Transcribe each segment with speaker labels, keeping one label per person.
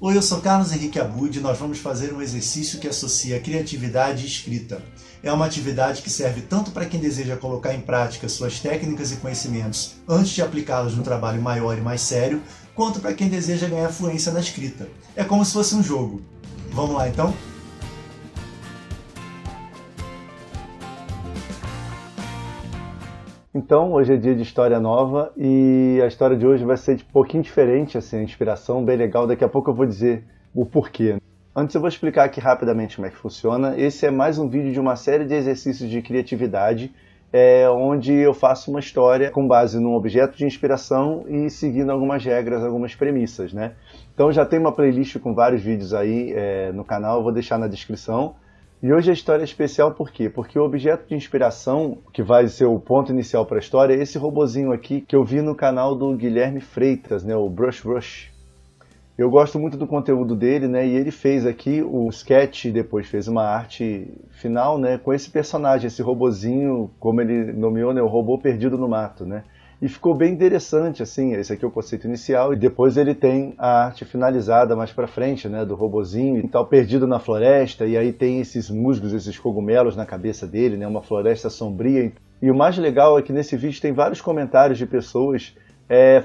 Speaker 1: Oi, eu sou Carlos Henrique Abud e nós vamos fazer um exercício que associa criatividade e escrita. É uma atividade que serve tanto para quem deseja colocar em prática suas técnicas e conhecimentos antes de aplicá-los no trabalho maior e mais sério, quanto para quem deseja ganhar fluência na escrita. É como se fosse um jogo. Vamos lá então?
Speaker 2: Então, hoje é dia de história nova e a história de hoje vai ser um pouquinho diferente, assim, a inspiração bem legal. Daqui a pouco eu vou dizer o porquê. Antes eu vou explicar aqui rapidamente como é que funciona. Esse é mais um vídeo de uma série de exercícios de criatividade, onde eu faço uma história com base num objeto de inspiração e seguindo algumas regras, algumas premissas, né? Então já tem uma playlist com vários vídeos aí no canal, eu vou deixar na descrição. E hoje a história é especial por quê? Porque o objeto de inspiração, que vai ser o ponto inicial para a história, é esse robozinho aqui que eu vi no canal do Guilherme Freitas, né, o Brush Rush. Eu gosto muito do conteúdo dele, né, e ele fez aqui o sketch e depois fez uma arte final, né, com esse personagem, esse robozinho, como ele nomeou, né, o robô perdido no mato, né. E ficou bem interessante, assim, esse aqui é o conceito inicial, e depois ele tem a arte finalizada mais pra frente, né, do robozinho e tal, perdido na floresta, e aí tem esses musgos, esses cogumelos na cabeça dele, né, uma floresta sombria. E o mais legal é que nesse vídeo tem vários comentários de pessoas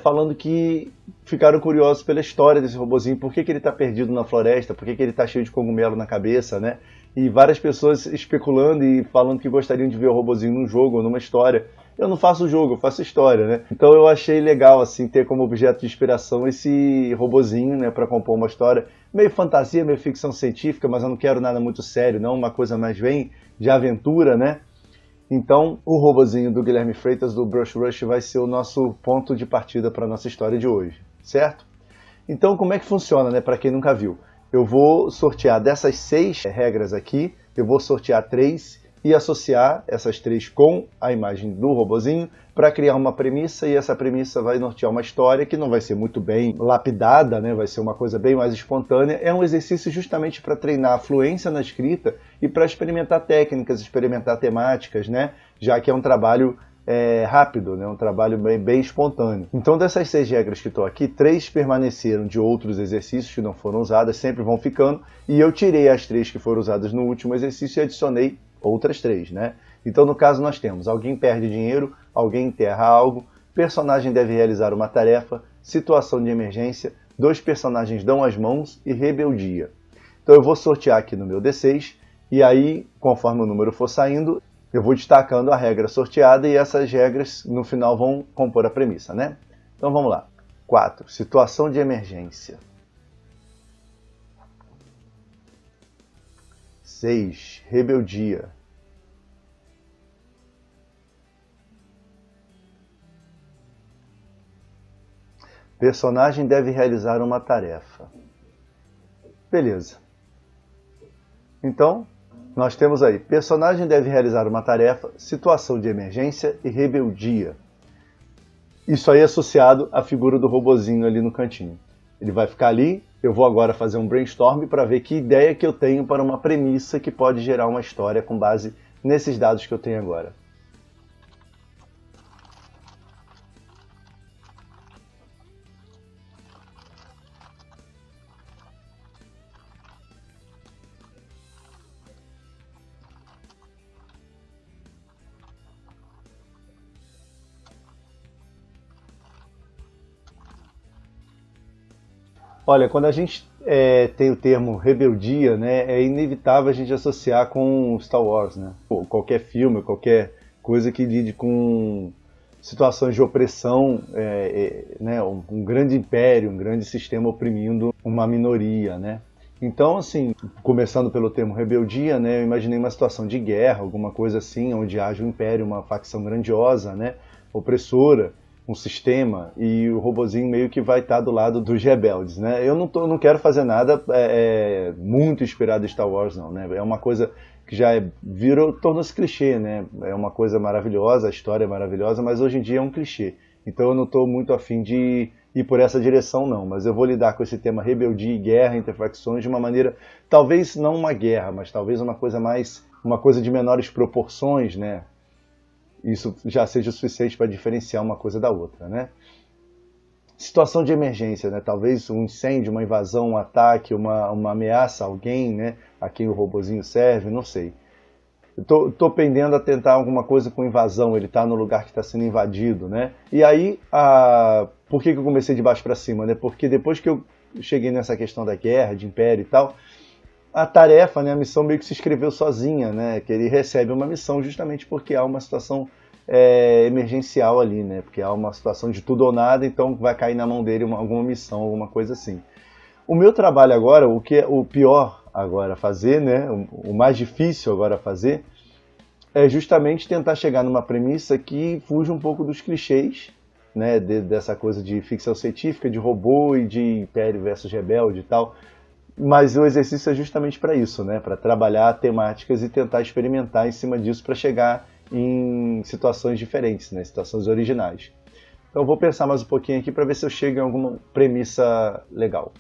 Speaker 2: falando que ficaram curiosos pela história desse robozinho, por que ele está perdido na floresta, por que ele está cheio de cogumelo na cabeça, né? E várias pessoas especulando e falando que gostariam de ver o robozinho num jogo ou numa história. Eu não faço jogo, eu faço história, né? Então eu achei legal, assim, ter como objeto de inspiração esse robozinho, né, para compor uma história meio fantasia, meio ficção científica, mas eu não quero nada muito sério, não, uma coisa mais bem de aventura, né? Então, o robozinho do Guilherme Freitas, do Brush Rush, vai ser o nosso ponto de partida para a nossa história de hoje, certo? Então, como é que funciona, né, para quem nunca viu? Eu vou sortear dessas 6 regras aqui, eu vou sortear 3 e associar essas 3 com a imagem do robozinho para criar uma premissa, e essa premissa vai nortear uma história que não vai ser muito bem lapidada, né? Vai ser uma coisa bem mais espontânea. É um exercício justamente para treinar a fluência na escrita e para experimentar técnicas, experimentar temáticas, né? Já que é um trabalho rápido, né? Um trabalho bem espontâneo. Então, dessas 6 regras que estou aqui, 3 permaneceram de outros exercícios que não foram usadas, sempre vão ficando, e eu tirei as 3 que foram usadas no último exercício e adicionei outras 3, né? Então, no caso, nós temos alguém perde dinheiro, alguém enterra algo, personagem deve realizar uma tarefa, situação de emergência, 2 personagens dão as mãos e rebeldia. Então, eu vou sortear aqui no meu D6, e aí, conforme o número for saindo, eu vou destacando a regra sorteada e essas regras, no final, vão compor a premissa, né? Então, vamos lá. 4. Situação de emergência. 6. Rebeldia. 5. Personagem deve realizar uma tarefa. Beleza. Então, nós temos aí, personagem deve realizar uma tarefa, situação de emergência e rebeldia. Isso aí é associado à figura do robozinho ali no cantinho. Ele vai ficar ali, eu vou agora fazer um brainstorm para ver que ideia que eu tenho para uma premissa que pode gerar uma história com base nesses dados que eu tenho agora. Olha, quando a gente tem o termo rebeldia, né, é inevitável a gente associar com Star Wars, né? Ou qualquer filme, qualquer coisa que lide com situações de opressão, né, um grande império, um grande sistema oprimindo uma minoria, né? Então, assim, começando pelo termo rebeldia, né, eu imaginei uma situação de guerra, alguma coisa assim, onde haja um império, uma facção grandiosa, né, opressora, um sistema, e o robozinho meio que vai estar do lado dos rebeldes, né? Eu não quero fazer nada muito inspirado em Star Wars, não, né? É uma coisa que já tornou-se clichê, né? É uma coisa maravilhosa, a história é maravilhosa, mas hoje em dia é um clichê. Então eu não estou muito afim de ir por essa direção, não. Mas eu vou lidar com esse tema rebeldia e guerra entre facções de uma maneira, talvez não uma guerra, mas talvez uma coisa de menores proporções, né? Isso já seja o suficiente para diferenciar uma coisa da outra, né? situação de emergência, né? Talvez um incêndio, uma invasão, um ataque, uma ameaça a alguém, né? A quem o robozinho serve, não sei. Eu tô pendendo a tentar alguma coisa com invasão, ele está no lugar que está sendo invadido, né? E aí, por que eu comecei de baixo para cima, né? Porque depois que eu cheguei nessa questão da guerra, de império e tal, a tarefa, né, a missão meio que se escreveu sozinha, né? Que ele recebe uma missão justamente porque há uma situação emergencial ali, né? Porque há uma situação de tudo ou nada, então vai cair na mão dele alguma missão, alguma coisa assim. O meu trabalho agora, o que é o pior agora a fazer, né? O mais difícil agora a fazer, é justamente tentar chegar numa premissa que fuja um pouco dos clichês, né? Dessa coisa de ficção científica, de robô e de império versus rebelde e tal. Mas o exercício é justamente para isso, né? Para trabalhar temáticas e tentar experimentar em cima disso para chegar em situações diferentes, né? Situações originais. Então eu vou pensar mais um pouquinho aqui para ver se eu chego em alguma premissa legal.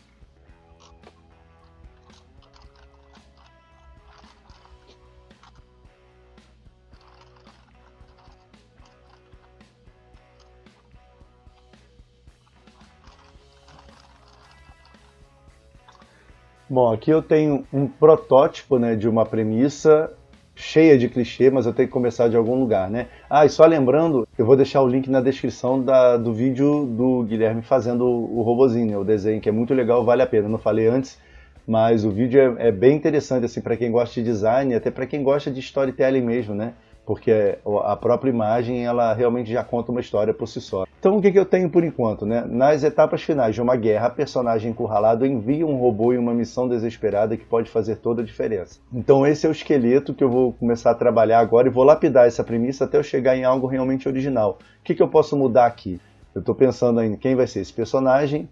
Speaker 2: Bom, aqui eu tenho um protótipo, né, de uma premissa cheia de clichê, mas eu tenho que começar de algum lugar, né? E só lembrando, eu vou deixar o link na descrição do vídeo do Guilherme fazendo o robozinho, né, o desenho, que é muito legal, vale a pena. Eu não falei antes, mas o vídeo é bem interessante assim para quem gosta de design e até para quem gosta de storytelling mesmo, né? Porque a própria imagem ela realmente já conta uma história por si só. Então o que eu tenho por enquanto, né? Nas etapas finais de uma guerra, a personagem encurralado envia um robô em uma missão desesperada que pode fazer toda a diferença. Então esse é o esqueleto que eu vou começar a trabalhar agora e vou lapidar essa premissa até eu chegar em algo realmente original. O que eu posso mudar aqui? Eu estou pensando em quem vai ser esse personagem,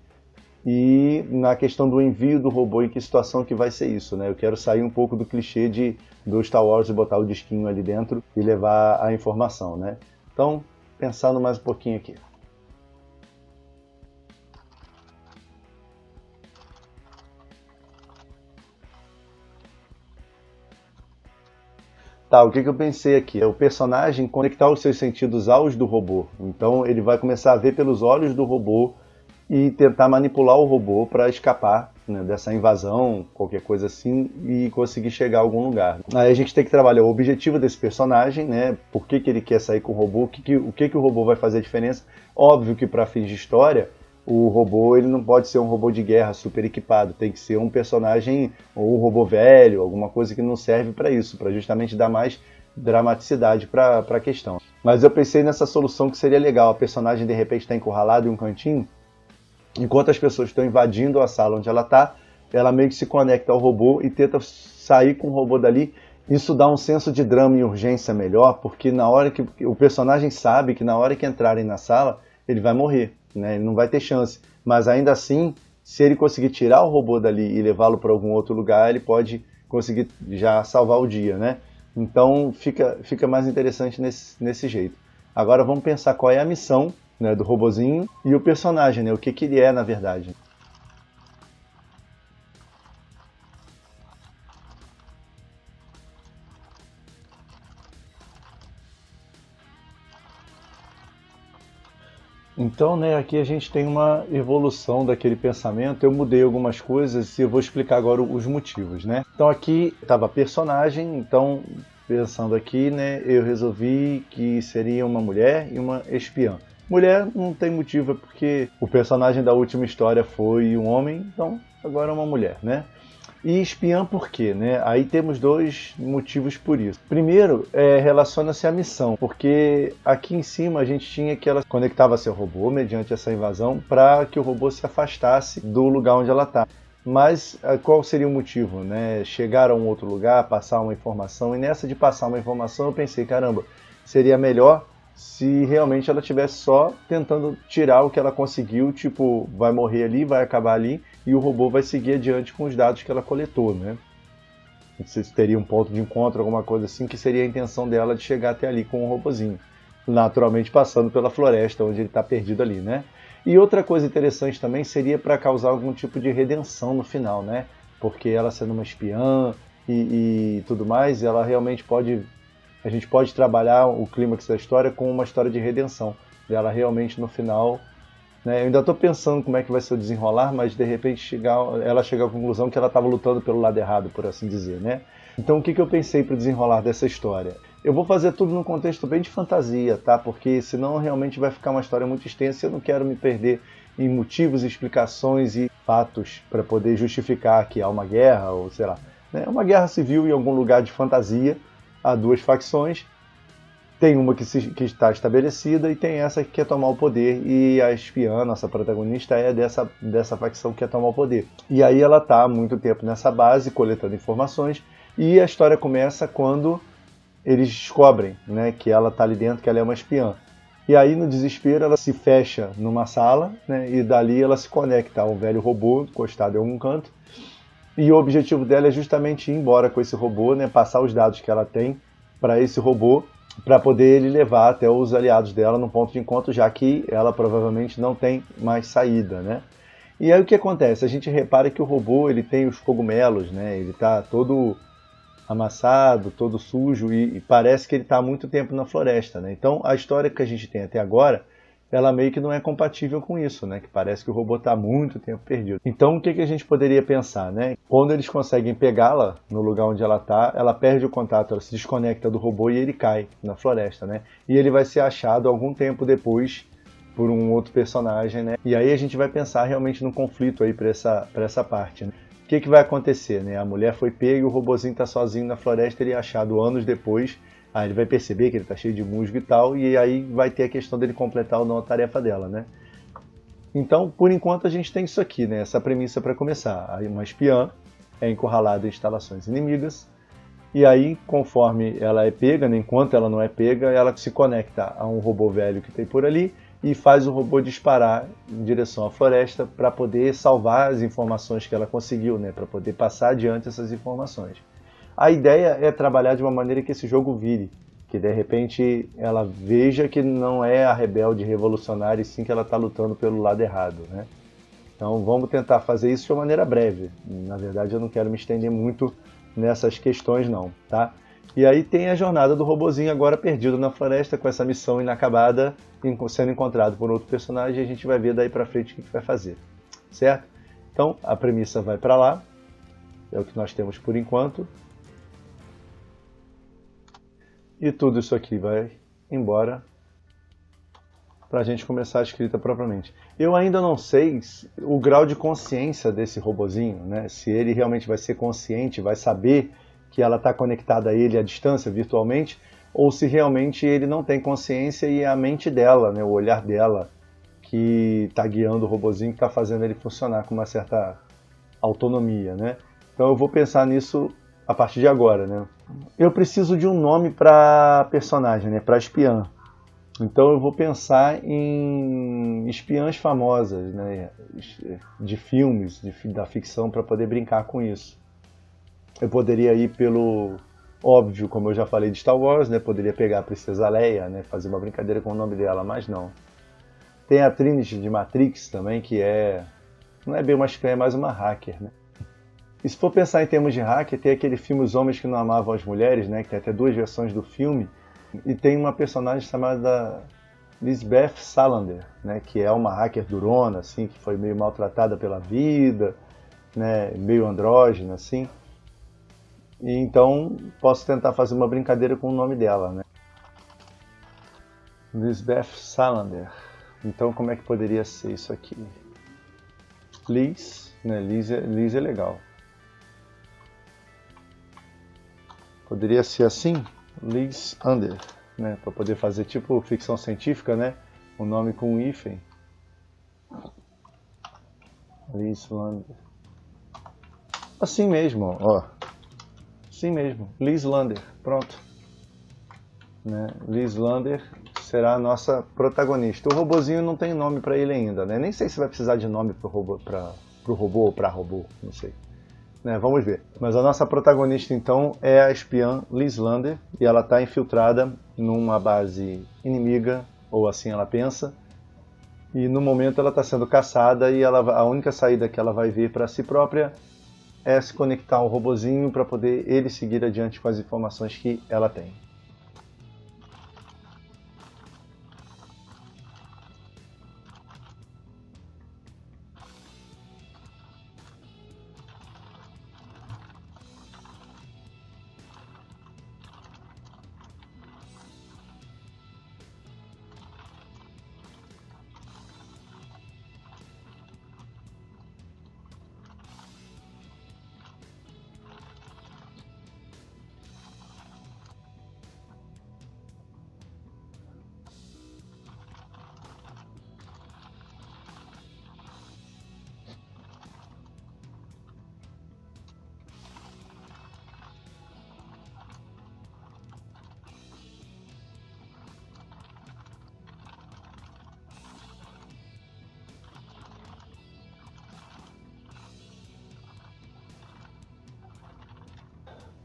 Speaker 2: e na questão do envio do robô, em que situação que vai ser isso, né? Eu quero sair um pouco do clichê do Star Wars e botar o disquinho ali dentro e levar a informação, né? Então, pensando mais um pouquinho aqui. Tá, o que eu pensei aqui? É o personagem conectar os seus sentidos aos do robô. Então ele vai começar a ver pelos olhos do robô e tentar manipular o robô para escapar, né, dessa invasão, qualquer coisa assim, e conseguir chegar a algum lugar. Aí a gente tem que trabalhar o objetivo desse personagem, né? Por que ele quer sair com o robô, o que o robô vai fazer a diferença. Óbvio que para fins de história, o robô ele não pode ser um robô de guerra super equipado, tem que ser um personagem ou um robô velho, alguma coisa que não serve para isso, para justamente dar mais dramaticidade para a questão. Mas eu pensei nessa solução que seria legal, a personagem de repente está encurralada em um cantinho, enquanto as pessoas estão invadindo a sala onde ela está, ela meio que se conecta ao robô e tenta sair com o robô dali. Isso dá um senso de drama e urgência melhor, porque na hora que o personagem sabe que na hora que entrarem na sala, ele vai morrer, né? Ele não vai ter chance. Mas ainda assim, se ele conseguir tirar o robô dali e levá-lo para algum outro lugar, ele pode conseguir já salvar o dia, né? Então fica mais interessante nesse jeito. Agora vamos pensar qual é a missão, né, do robozinho e o personagem, né, o que ele é na verdade. Então, né, aqui a gente tem uma evolução daquele pensamento. Eu mudei algumas coisas e eu vou explicar agora os motivos, né? Então aqui estava personagem, então pensando aqui, né, eu resolvi que seria uma mulher e uma espiã. Mulher não tem motivo, é porque o personagem da última história foi um homem, então agora é uma mulher, né? E espiã por quê, né? Aí temos dois motivos por isso. Primeiro, relaciona-se à missão, porque aqui em cima a gente tinha que ela conectava seu robô mediante essa invasão para que o robô se afastasse do lugar onde ela está. Mas qual seria o motivo, né? Chegar a um outro lugar, passar uma informação, e nessa de passar uma informação eu pensei, caramba, seria melhor se realmente ela estivesse só tentando tirar o que ela conseguiu, tipo, vai morrer ali, vai acabar ali, e o robô vai seguir adiante com os dados que ela coletou, né? Não sei se teria um ponto de encontro, alguma coisa assim, que seria a intenção dela de chegar até ali com o robozinho. Naturalmente passando pela floresta, onde ele está perdido ali, né? E outra coisa interessante também seria para causar algum tipo de redenção no final, né? Porque ela sendo uma espiã e tudo mais, ela realmente pode... A gente pode trabalhar o clímax da história com uma história de redenção. Dela realmente no final né? Eu ainda estou pensando como é que vai ser o desenrolar, mas de repente ela chega à conclusão que ela estava lutando pelo lado errado, por assim dizer, né? Então o que eu pensei para o desenrolar dessa história? Eu vou fazer tudo num contexto bem de fantasia, tá? Porque senão realmente vai ficar uma história muito extensa e eu não quero me perder em motivos, explicações e fatos para poder justificar que há uma guerra, ou sei lá, né? Uma guerra civil em algum lugar de fantasia, há duas facções. Tem uma que está estabelecida e tem essa que quer tomar o poder. E a espiã, nossa protagonista, é dessa facção que quer tomar o poder. E aí ela está há muito tempo nessa base, coletando informações. E a história começa quando eles descobrem, né, que ela está ali dentro, que ela é uma espiã. E aí, no desespero, ela se fecha numa sala, né, e dali ela se conecta a um velho robô encostado em algum canto. E o objetivo dela é justamente ir embora com esse robô, né, passar os dados que ela tem para esse robô, para poder ele levar até os aliados dela no ponto de encontro, já que ela provavelmente não tem mais saída, né? E aí o que acontece? A gente repara que o robô ele tem os cogumelos, né? Ele está todo amassado, todo sujo e parece que ele está há muito tempo na floresta, né? Então a história que a gente tem até agora, ela meio que não é compatível com isso, né? Que parece que o robô está há muito tempo perdido. Então o que a gente poderia pensar, né? Quando eles conseguem pegá-la no lugar onde ela está, ela perde o contato, ela se desconecta do robô e ele cai na floresta, né? E ele vai ser achado algum tempo depois por um outro personagem, né? E aí a gente vai pensar realmente no conflito aí para essa parte, né? O que vai acontecer, né? A mulher foi pega e o robozinho está sozinho na floresta, ele é achado anos depois. Aí ele vai perceber que ele está cheio de musgo e tal, e aí vai ter a questão dele completar ou não a tarefa dela, né? Então, por enquanto, a gente tem isso aqui, né? Essa premissa para começar. Aí uma espiã é encurralada em instalações inimigas, e aí, conforme ela é pega, né? Enquanto ela não é pega, ela se conecta a um robô velho que tem por ali e faz o robô disparar em direção à floresta para poder salvar as informações que ela conseguiu, né? Para poder passar adiante essas informações. A ideia é trabalhar de uma maneira que esse jogo vire, que de repente ela veja que não é a rebelde revolucionária e sim que ela está lutando pelo lado errado, né? Então vamos tentar fazer isso de uma maneira breve. Na verdade eu não quero me estender muito nessas questões não, tá? E aí tem a jornada do robozinho agora perdido na floresta com essa missão inacabada, sendo encontrado por outro personagem e a gente vai ver daí pra frente o que vai fazer, certo? Então a premissa vai para lá, é o que nós temos por enquanto. E tudo isso aqui vai embora para a gente começar a escrita propriamente. Eu ainda não sei o grau de consciência desse robozinho, né? Se ele realmente vai ser consciente, vai saber que ela está conectada a ele à distância, virtualmente, ou se realmente ele não tem consciência e é a mente dela, né? O olhar dela que está guiando o robozinho, que está fazendo ele funcionar com uma certa autonomia, né? Então eu vou pensar nisso a partir de agora, né? Eu preciso de um nome para personagem, né? Para espiã. Então eu vou pensar em espiãs famosas, né? De filmes, da ficção, para poder brincar com isso. Eu poderia ir pelo óbvio, como eu já falei de Star Wars, né? Poderia pegar a Princesa Leia, né? Fazer uma brincadeira com o nome dela, mas não. Tem a Trinity de Matrix também, que não é bem uma espiã, é mais uma hacker, né? E se for pensar em termos de hacker, tem aquele filme Os Homens que Não Amavam as Mulheres, né, que tem até duas versões do filme, e tem uma personagem chamada Lisbeth Salander, né, que é uma hacker durona, assim, que foi meio maltratada pela vida, né, meio andrógena, assim. E então posso tentar fazer uma brincadeira com o nome dela, né? Lisbeth Salander. Então como é que poderia ser isso aqui? Liz, né? Liz é legal. Poderia ser assim, Liz Under, né? Para poder fazer tipo ficção científica, né? Um nome com um hífen. Liz Lander. Assim mesmo, ó. Assim mesmo, Liz Lander, pronto. Né? Liz Lander será a nossa protagonista. O robozinho não tem nome para ele ainda, né? Nem sei se vai precisar de nome pro robô ou para robô, não sei. Né, vamos ver. Mas a nossa protagonista, então, é a espiã Liz Lander, e ela está infiltrada numa base inimiga, ou assim ela pensa, e no momento ela está sendo caçada, e a única saída que ela vai ver para si própria é se conectar ao robozinho para poder ele seguir adiante com as informações que ela tem.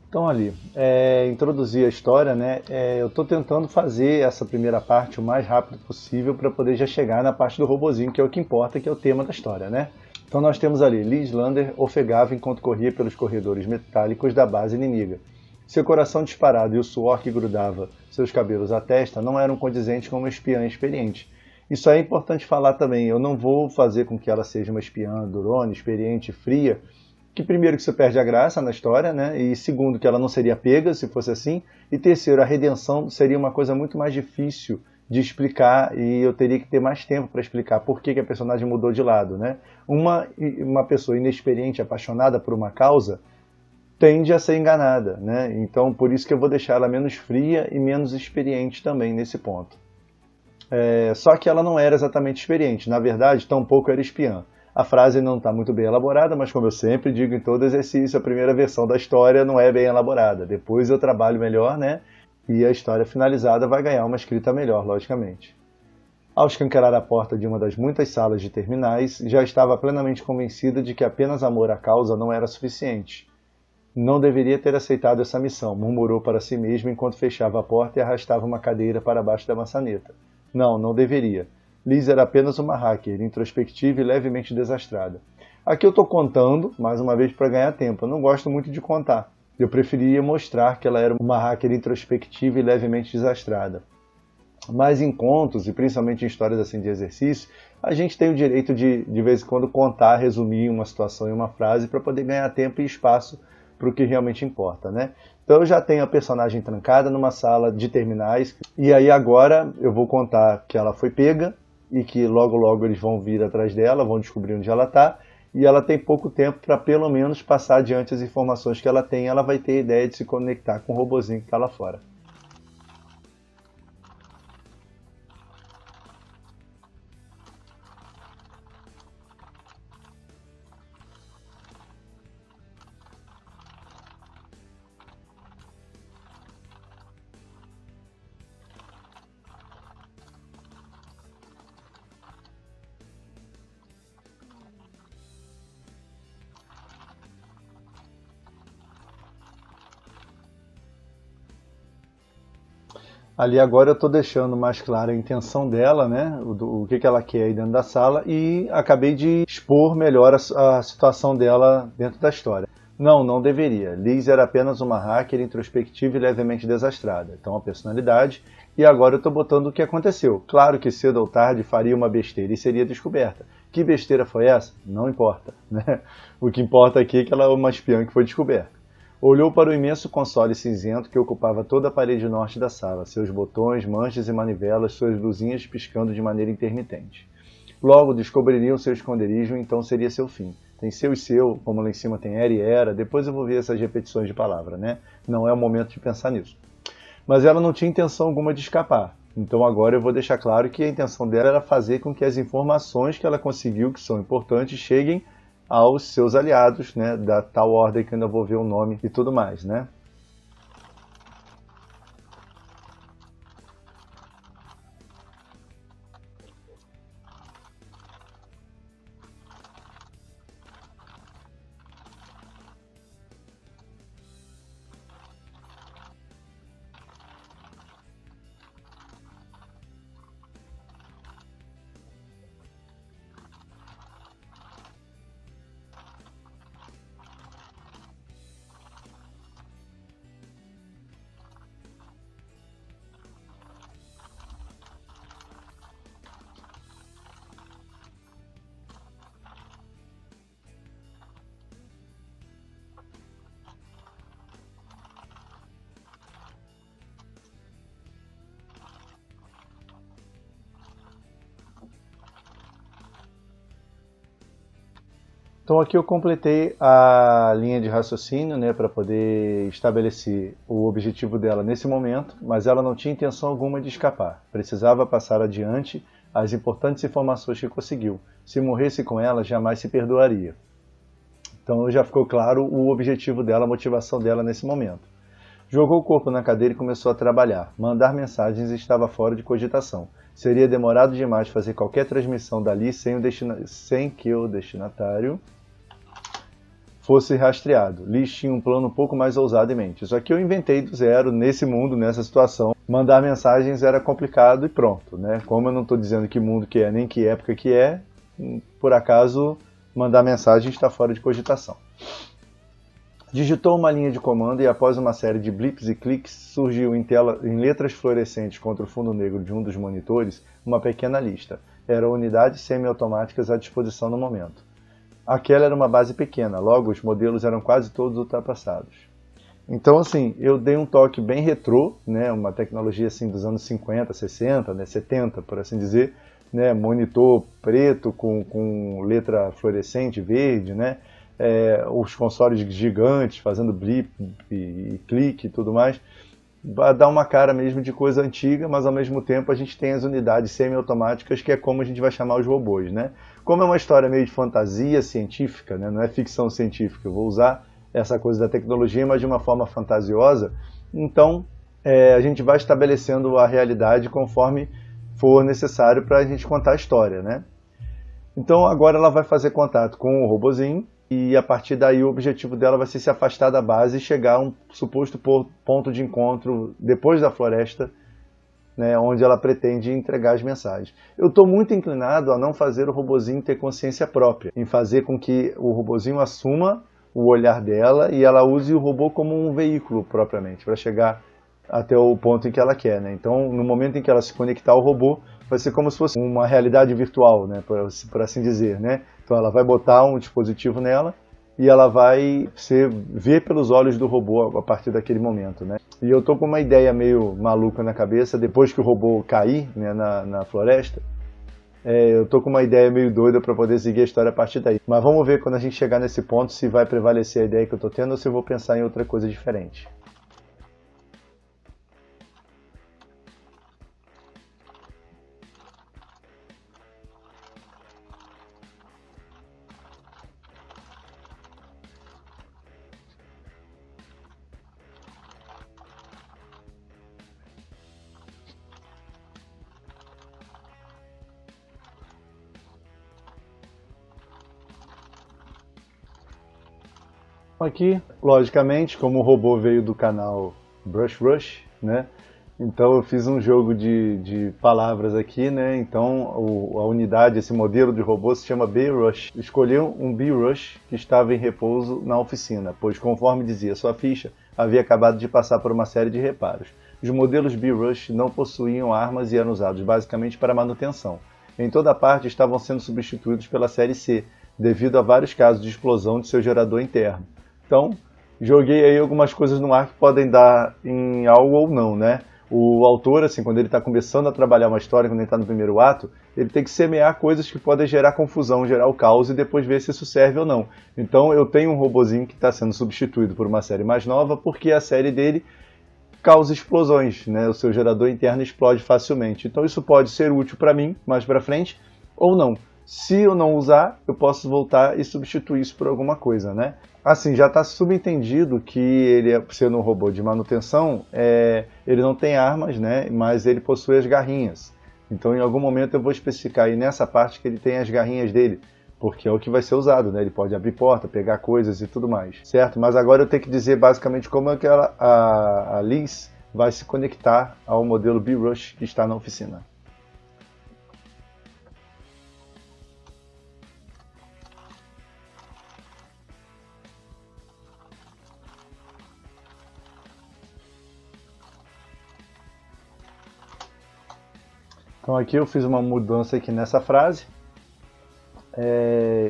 Speaker 2: Então ali, introduzir a história, né? Eu estou tentando fazer essa primeira parte o mais rápido possível para poder já chegar na parte do robozinho, que é o que importa, que é o tema da história, né? Então nós temos ali, Liz Lander ofegava enquanto corria pelos corredores metálicos da base inimiga. Seu coração disparado e o suor que grudava seus cabelos à testa não eram condizentes com uma espiã experiente. Isso é importante falar também, eu não vou fazer com que ela seja uma espiã durona, experiente, fria, que primeiro que você perde a graça na história, né? E segundo que ela não seria pega se fosse assim, e terceiro, a redenção seria uma coisa muito mais difícil de explicar e eu teria que ter mais tempo para explicar por que a personagem mudou de lado, né? Uma pessoa inexperiente, apaixonada por uma causa, tende a ser enganada, né? Então por isso que eu vou deixar ela menos fria e menos experiente também nesse ponto. Só que ela não era exatamente experiente, na verdade tampouco era espiã. A frase não está muito bem elaborada, mas como eu sempre digo em todo exercício, a primeira versão da história não é bem elaborada. Depois eu trabalho melhor, né? E a história finalizada vai ganhar uma escrita melhor, logicamente. Ao escancarar a porta de uma das muitas salas de terminais, já estava plenamente convencida de que apenas amor à causa não era suficiente. Não deveria ter aceitado essa missão, murmurou para si mesma enquanto fechava a porta e arrastava uma cadeira para baixo da maçaneta. Não deveria. Liz era apenas uma hacker, introspectiva e levemente desastrada. Aqui eu estou contando, mais uma vez, para ganhar tempo. Eu não gosto muito de contar. Eu preferia mostrar que ela era uma hacker introspectiva e levemente desastrada. Mas em contos, e principalmente em histórias assim de exercício, a gente tem o direito de vez em quando, contar, resumir uma situação em uma frase para poder ganhar tempo e espaço para o que realmente importa, né? Então eu já tenho a personagem trancada numa sala de terminais, e aí agora eu vou contar que ela foi pega, e que logo eles vão vir atrás dela, vão descobrir onde ela está, e ela tem pouco tempo para pelo menos passar adiante as informações que ela tem, ela vai ter a ideia de se conectar com o robozinho que está lá fora. Ali agora eu estou deixando mais clara a intenção dela, né? O que ela quer aí dentro da sala, e acabei de expor melhor a situação dela dentro da história. Não deveria. Liz era apenas uma hacker introspectiva e levemente desastrada. Então a personalidade, e agora eu estou botando o que aconteceu. Claro que cedo ou tarde faria uma besteira e seria descoberta. Que besteira foi essa? Não importa, né? O que importa aqui é que ela é uma espiã que foi descoberta. Olhou para o imenso console cinzento que ocupava toda a parede norte da sala, seus botões, manchas e manivelas, suas luzinhas piscando de maneira intermitente. Logo descobririam seu esconderijo e então seria seu fim. Tem seu e seu, como lá em cima tem era e era, depois eu vou ver essas repetições de palavra, né? Não é o momento de pensar nisso. Mas ela não tinha intenção alguma de escapar. Então agora eu vou deixar claro que a intenção dela era fazer com que as informações que ela conseguiu, que são importantes, cheguem aos seus aliados, né, da tal ordem que eu ainda vou ver o nome e tudo mais, né? Então aqui eu completei a linha de raciocínio, né, para poder estabelecer o objetivo dela nesse momento, mas ela não tinha intenção alguma de escapar. Precisava passar adiante as importantes informações que conseguiu. Se morresse com ela, jamais se perdoaria. Então já ficou claro o objetivo dela, a motivação dela nesse momento. Jogou o corpo na cadeira e começou a trabalhar. Mandar mensagens estava fora de cogitação. Seria demorado demais fazer qualquer transmissão dali sem que o destinatário fosse rastreado. Liz tinha um plano um pouco mais ousado em mente. Isso aqui eu inventei do zero, nesse mundo, nessa situação. Mandar mensagens era complicado e pronto, né? Como eu não estou dizendo que mundo que é, nem que época que é, por acaso, mandar mensagem está fora de cogitação. Digitou uma linha de comando e após uma série de blips e cliques, surgiu em letras fluorescentes contra o fundo negro de um dos monitores uma pequena lista. Eram unidades semiautomáticas à disposição no momento. Aquela era uma base pequena, logo os modelos eram quase todos ultrapassados. Então, assim, eu dei um toque bem retrô, né, uma tecnologia assim dos anos 50, 60, né, 70, por assim dizer, né, monitor preto com letra fluorescente verde, né, os consoles gigantes fazendo blip e clique e tudo mais, dá uma cara mesmo de coisa antiga, mas ao mesmo tempo a gente tem as unidades semi-automáticas, que é como a gente vai chamar os robôs, né? Como é uma história meio de fantasia científica, né? Não é ficção científica, eu vou usar essa coisa da tecnologia, mas de uma forma fantasiosa, então a gente vai estabelecendo a realidade conforme for necessário para a gente contar a história, né? Então agora ela vai fazer contato com o robozinho, e a partir daí o objetivo dela vai ser se afastar da base e chegar a um suposto ponto de encontro depois da floresta, né, onde ela pretende entregar as mensagens. Eu estou muito inclinado a não fazer o robozinho ter consciência própria, em fazer com que o robozinho assuma o olhar dela e ela use o robô como um veículo propriamente, para chegar até o ponto em que ela quer, né? Então, no momento em que ela se conectar ao robô, vai ser como se fosse uma realidade virtual, né? Por assim dizer, né? Então, ela vai botar um dispositivo nela e ela vai ver pelos olhos do robô a partir daquele momento, né? E eu tô com uma ideia meio maluca na cabeça, depois que o robô cair, né, na floresta, eu tô com uma ideia meio doida para poder seguir a história a partir daí. Mas vamos ver quando a gente chegar nesse ponto se vai prevalecer a ideia que eu tô tendo ou se eu vou pensar em outra coisa diferente. Aqui, logicamente, como o robô veio do canal Brush Rush, né? Então eu fiz um jogo de palavras aqui, né? Então a unidade, esse modelo de robô se chama B-Rush. Escolhi um B-Rush que estava em repouso na oficina, pois conforme dizia sua ficha, havia acabado de passar por uma série de reparos. Os modelos B-Rush não possuíam armas e eram usados basicamente para manutenção. Em toda parte estavam sendo substituídos pela série C, devido a vários casos de explosão de seu gerador interno. Então, joguei aí algumas coisas no ar que podem dar em algo ou não, né? O autor, assim, quando ele está começando a trabalhar uma história, quando ele está no primeiro ato, ele tem que semear coisas que podem gerar confusão, gerar o caos e depois ver se isso serve ou não. Então eu tenho um robozinho que está sendo substituído por uma série mais nova porque a série dele causa explosões, né? O seu gerador interno explode facilmente. Então isso pode ser útil para mim mais para frente ou não. Se eu não usar, eu posso voltar e substituir isso por alguma coisa, né? Assim, já está subentendido que ele, sendo um robô de manutenção, ele não tem armas, né? Mas ele possui as garrinhas. Então, em algum momento, eu vou especificar aí nessa parte que ele tem as garrinhas dele, porque é o que vai ser usado, né? Ele pode abrir porta, pegar coisas e tudo mais, certo? Mas agora eu tenho que dizer basicamente como é que a Liz vai se conectar ao modelo B-Rush que está na oficina. Então aqui eu fiz uma mudança aqui nessa frase.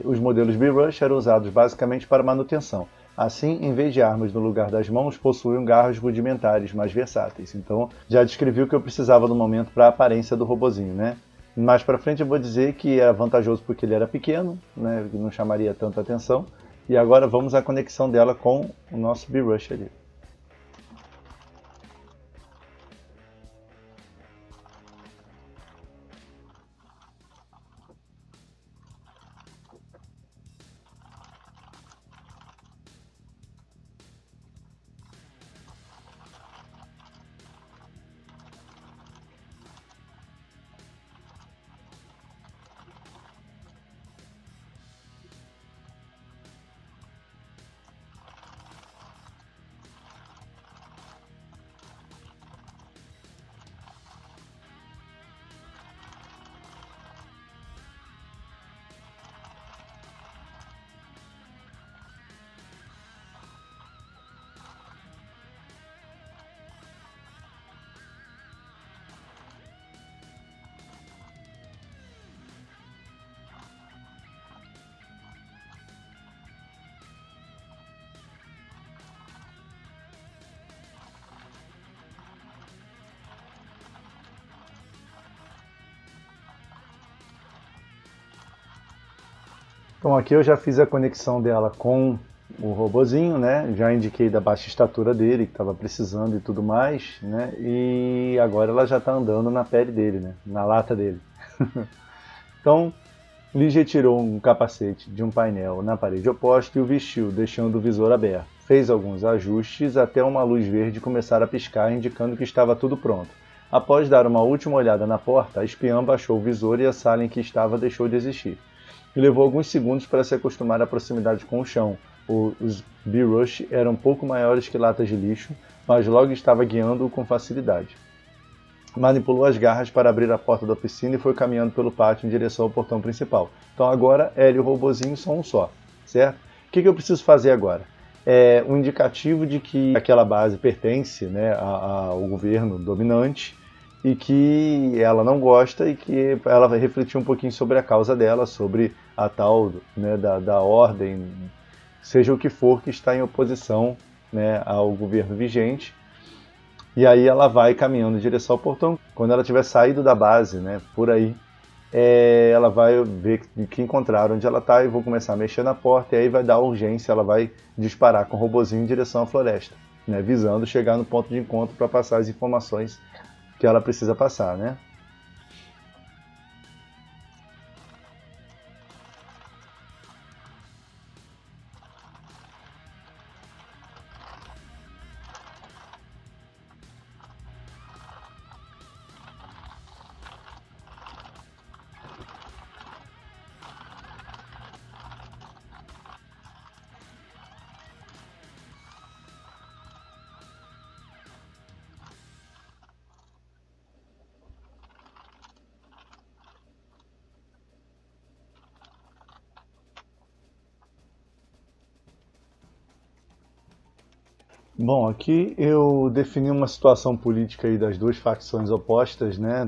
Speaker 2: Os modelos B-Rush eram usados basicamente para manutenção. Assim, em vez de armas no lugar das mãos, possuíam garras rudimentares mais versáteis. Então, já descrevi o que eu precisava no momento para a aparência do robozinho, né? Mais para frente eu vou dizer que era vantajoso porque ele era pequeno, né? Não chamaria tanta atenção. E agora vamos à conexão dela com o nosso B-Rush ali. Então aqui eu já fiz a conexão dela com o robozinho, né? Já indiquei da baixa estatura dele, que estava precisando e tudo mais, né? E agora ela já está andando na pele dele, né? Na lata dele. Então, Liz retirou um capacete de um painel na parede oposta e o vestiu, deixando o visor aberto. Fez alguns ajustes até uma luz verde começar a piscar, indicando que estava tudo pronto. Após dar uma última olhada na porta, a espiã baixou o visor e a sala em que estava deixou de existir. E levou alguns segundos para se acostumar à proximidade com o chão. Os B-Rush eram um pouco maiores que latas de lixo, mas logo estava guiando-o com facilidade. Manipulou as garras para abrir a porta da oficina e foi caminhando pelo pátio em direção ao portão principal. Então agora ela e o robozinho são um só, certo? O que eu preciso fazer agora? É um indicativo de que aquela base pertence, né, ao governo dominante e que ela não gosta e que ela vai refletir um pouquinho sobre a causa dela, sobre a tal, né, da ordem, seja o que for que está em oposição, né, ao governo vigente. E aí ela vai caminhando em direção ao portão. Quando ela tiver saído da base, né, por aí, ela vai ver que encontraram onde ela está e vão começar a mexer na porta. E aí vai dar urgência, ela vai disparar com o robozinho em direção à floresta, né, visando chegar no ponto de encontro para passar as informações que ela precisa passar, né? Bom, aqui eu defini uma situação política aí das duas facções opostas, né?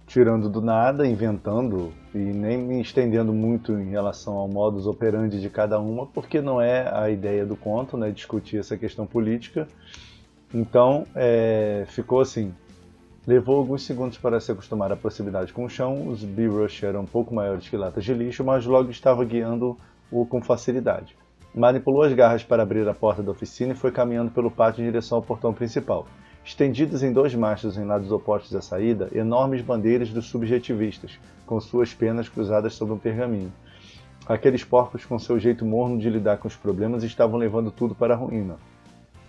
Speaker 2: Tirando do nada, inventando e nem me estendendo muito em relação ao modus operandi de cada uma, porque não é a ideia do conto, né? Discutir essa questão política. Então, ficou assim. Levou alguns segundos para se acostumar à proximidade com o chão. Os B-Rush eram um pouco maiores que latas de lixo, mas logo estava guiando-o com facilidade. Manipulou as garras para abrir a porta da oficina e foi caminhando pelo pátio em direção ao portão principal. Estendidos em dois mastros em lados opostos à saída, enormes bandeiras dos subjetivistas, com suas penas cruzadas sobre um pergaminho. Aqueles porcos, com seu jeito morno de lidar com os problemas, estavam levando tudo para a ruína.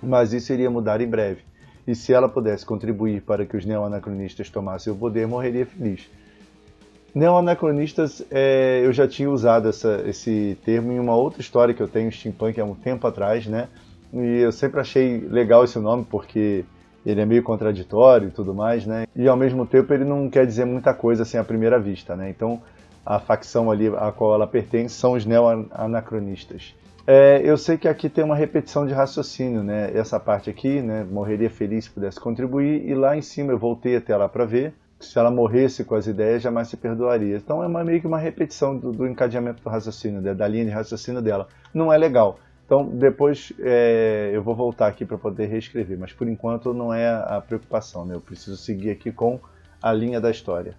Speaker 2: Mas isso iria mudar em breve, e se ela pudesse contribuir para que os neoanacronistas tomassem o poder, morreria feliz. Neoanacronistas, eu já tinha usado esse termo em uma outra história que eu tenho, Steampunk, há um tempo atrás, né? E eu sempre achei legal esse nome porque ele é meio contraditório e tudo mais, né? E ao mesmo tempo ele não quer dizer muita coisa assim à primeira vista, né? Então a facção ali a qual ela pertence são os neoanacronistas. Eu sei que aqui tem uma repetição de raciocínio, né? Essa parte aqui, né? Morreria feliz se pudesse contribuir, e lá em cima eu voltei até lá para ver. Se ela morresse com as ideias, jamais se perdoaria. Então é meio que uma repetição do encadeamento do raciocínio, da linha de raciocínio dela. Não é legal. Então depois eu vou voltar aqui para poder reescrever, mas por enquanto não é a preocupação, né? Eu preciso seguir aqui com a linha da história.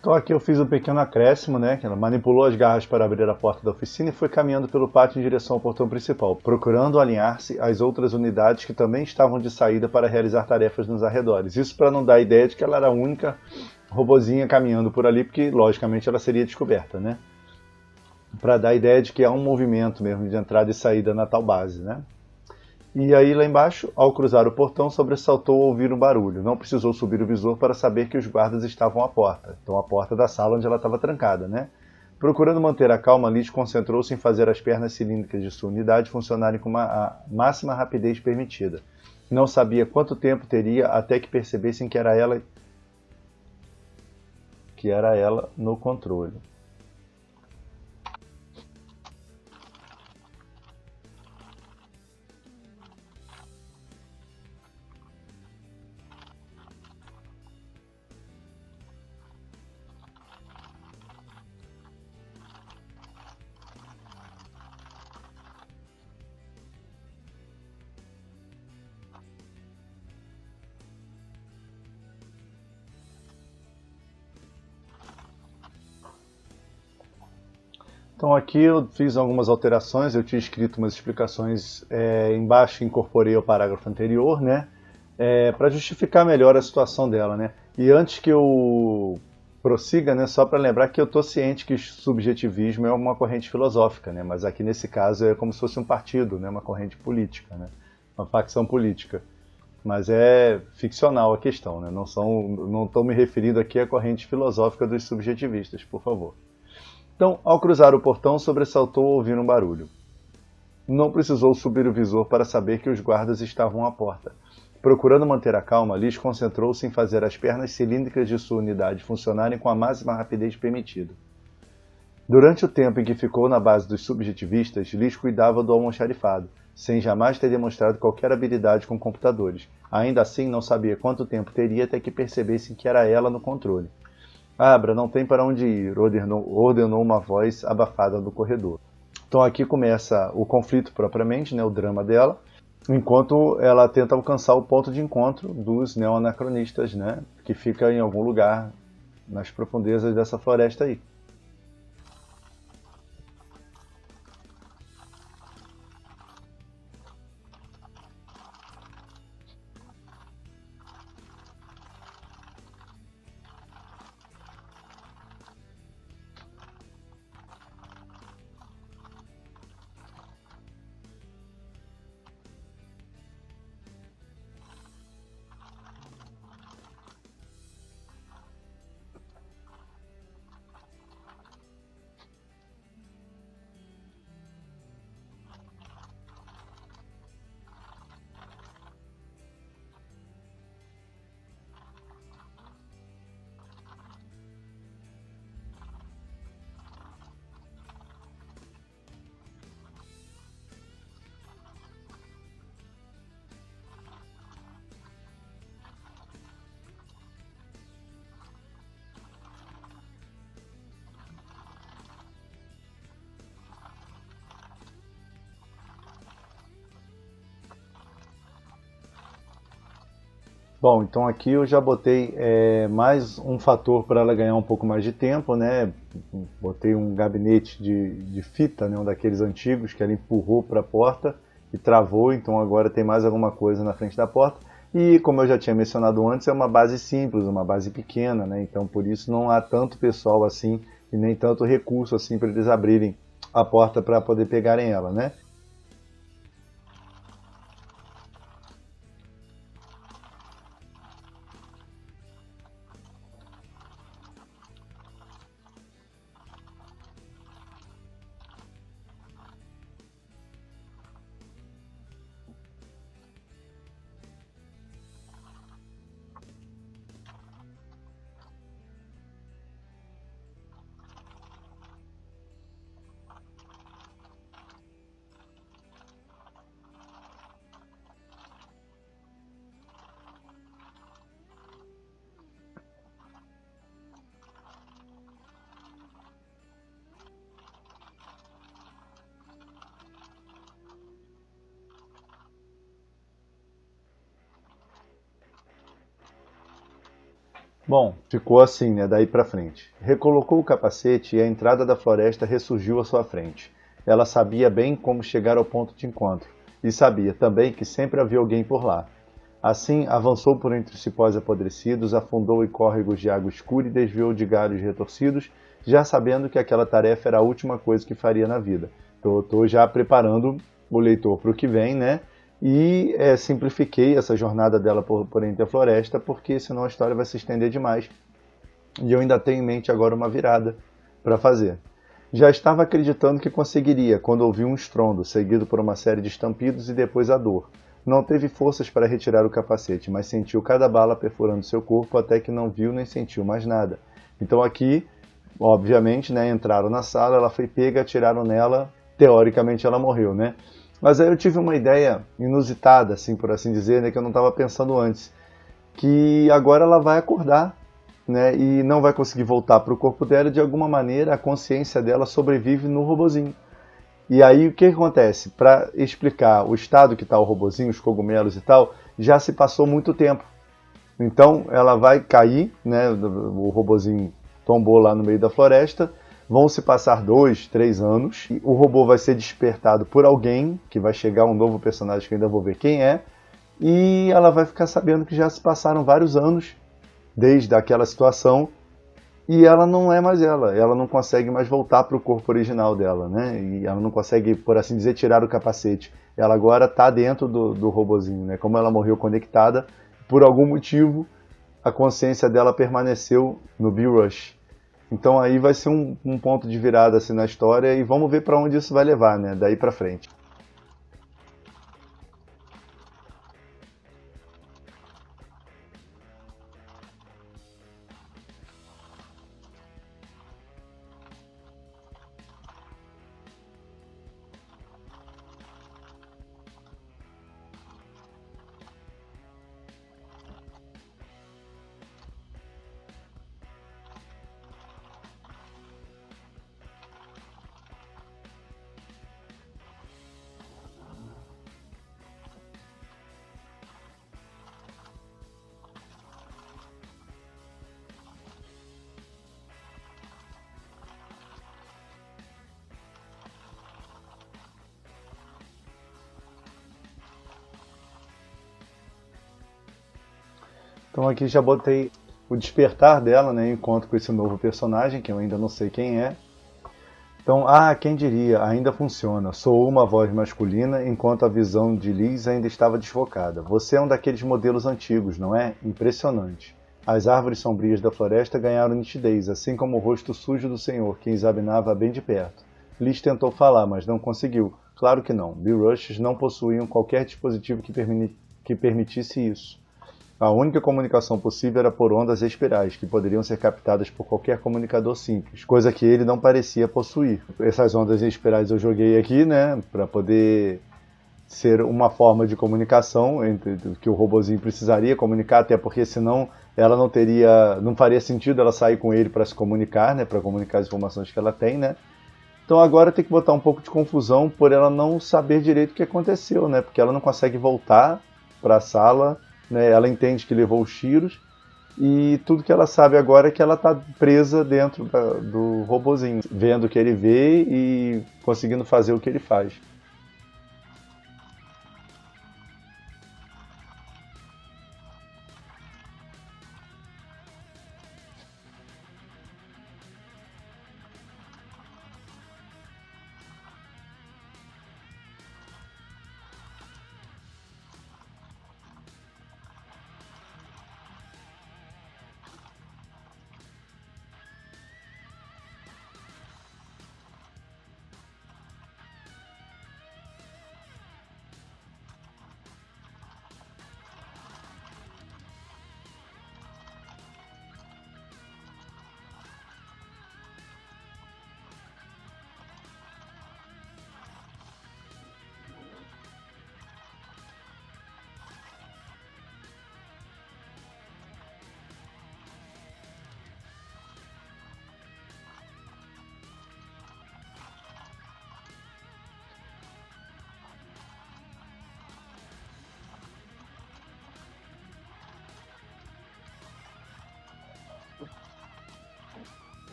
Speaker 2: Então aqui eu fiz um pequeno acréscimo, né? Que ela manipulou as garras para abrir a porta da oficina e foi caminhando pelo pátio em direção ao portão principal, procurando alinhar-se às outras unidades que também estavam de saída para realizar tarefas nos arredores. Isso para não dar a ideia de que ela era a única robozinha caminhando por ali, porque logicamente ela seria descoberta, né? Para dar a ideia de que há um movimento mesmo de entrada e saída na tal base, né? E aí lá embaixo, ao cruzar o portão, sobressaltou ao ouvir um barulho. Não precisou subir o visor para saber que os guardas estavam à porta. Então a porta da sala onde ela estava trancada, né? Procurando manter a calma, Liz concentrou-se em fazer as pernas cilíndricas de sua unidade funcionarem com a máxima rapidez permitida. Não sabia quanto tempo teria até que percebessem que era ela no controle. Então aqui eu fiz algumas alterações, eu tinha escrito umas explicações embaixo, incorporei o parágrafo anterior, né, para justificar melhor a situação dela, né. E antes que eu prossiga, né, só para lembrar que eu estou ciente que subjetivismo é uma corrente filosófica, né, mas aqui nesse caso é como se fosse um partido, né, uma corrente política, né, uma facção política. Mas é ficcional a questão, né, não estou me referindo aqui à corrente filosófica dos subjetivistas, por favor. Então, ao cruzar o portão, sobressaltou ao ouvir um barulho. Não precisou subir o visor para saber que os guardas estavam à porta. Procurando manter a calma, Liz concentrou-se em fazer as pernas cilíndricas de sua unidade funcionarem com a máxima rapidez permitida. Durante o tempo em que ficou na base dos subjetivistas, Liz cuidava do almoxarifado, sem jamais ter demonstrado qualquer habilidade com computadores. Ainda assim, não sabia quanto tempo teria até que percebessem que era ela no controle. Abra, não tem para onde ir, ordenou uma voz abafada do corredor. Então aqui começa o conflito propriamente, né, o drama dela, enquanto ela tenta alcançar o ponto de encontro dos neoanacronistas, né, que fica em algum lugar nas profundezas dessa floresta aí. Bom, então aqui eu já botei mais um fator para ela ganhar um pouco mais de tempo, né? Botei um gabinete de fita, né? Um daqueles antigos que ela empurrou para a porta e travou, então agora tem mais alguma coisa na frente da porta. E como eu já tinha mencionado antes, é uma base simples, uma base pequena, né? Então por isso não há tanto pessoal assim e nem tanto recurso assim para eles abrirem a porta para poder pegarem ela, né? Bom, ficou assim, né, daí pra frente. Recolocou o capacete e a entrada da floresta ressurgiu à sua frente. Ela sabia bem como chegar ao ponto de encontro, e sabia também que sempre havia alguém por lá. Assim, avançou por entre os cipós apodrecidos, afundou em córregos de água escura e desviou de galhos retorcidos, já sabendo que aquela tarefa era a última coisa que faria na vida. Estou já preparando o leitor para o que vem, né? E simplifiquei essa jornada dela por entre a floresta, porque senão a história vai se estender demais. E eu ainda tenho em mente agora uma virada para fazer. Já estava acreditando que conseguiria quando ouviu um estrondo, seguido por uma série de estampidos e depois a dor. Não teve forças para retirar o capacete, mas sentiu cada bala perfurando seu corpo até que não viu nem sentiu mais nada. Então aqui, obviamente, né, entraram na sala, ela foi pega, atiraram nela, teoricamente ela morreu, né? Mas aí eu tive uma ideia inusitada, assim, por assim dizer, né, que eu não estava pensando antes, que agora ela vai acordar, né, e não vai conseguir voltar para o corpo dela, e de alguma maneira a consciência dela sobrevive no robozinho. E aí o que acontece? Para explicar o estado que está o robozinho, os cogumelos e tal, já se passou muito tempo. Então ela vai cair, né, o robozinho tombou lá no meio da floresta, vão se passar 2, 3 anos, e o robô vai ser despertado por alguém, que vai chegar um novo personagem que eu ainda vou ver quem é, e ela vai ficar sabendo que já se passaram vários anos desde aquela situação, e ela não é mais ela não consegue mais voltar para o corpo original dela, né? E ela não consegue, por assim dizer, tirar o capacete. Ela agora está dentro do robozinho, né? Como ela morreu conectada, por algum motivo, a consciência dela permaneceu no B-Rush. Então aí vai ser um ponto de virada assim, na história, e vamos ver para onde isso vai levar, né? Daí para frente. Então aqui já botei o despertar dela, né, encontro com esse novo personagem, que eu ainda não sei quem é. Então, quem diria, ainda funciona. Soou uma voz masculina, enquanto a visão de Liz ainda estava desfocada. Você é um daqueles modelos antigos, não é? Impressionante. As árvores sombrias da floresta ganharam nitidez, assim como o rosto sujo do senhor, que examinava bem de perto. Liz tentou falar, mas não conseguiu. Claro que não. B-Rushes não possuíam qualquer dispositivo que permitisse isso. A única comunicação possível era por ondas espirais, que poderiam ser captadas por qualquer comunicador simples, coisa que ele não parecia possuir. Essas ondas espirais eu joguei aqui, né, para poder ser uma forma de comunicação que o robozinho precisaria comunicar, até porque senão ela não faria sentido ela sair com ele para se comunicar, né, para comunicar as informações que ela tem, né. Então agora tem que botar um pouco de confusão por ela não saber direito o que aconteceu, né, porque ela não consegue voltar para a sala. Né, ela entende que levou os tiros e tudo que ela sabe agora é que ela está presa dentro do robozinho, vendo o que ele vê e conseguindo fazer o que ele faz.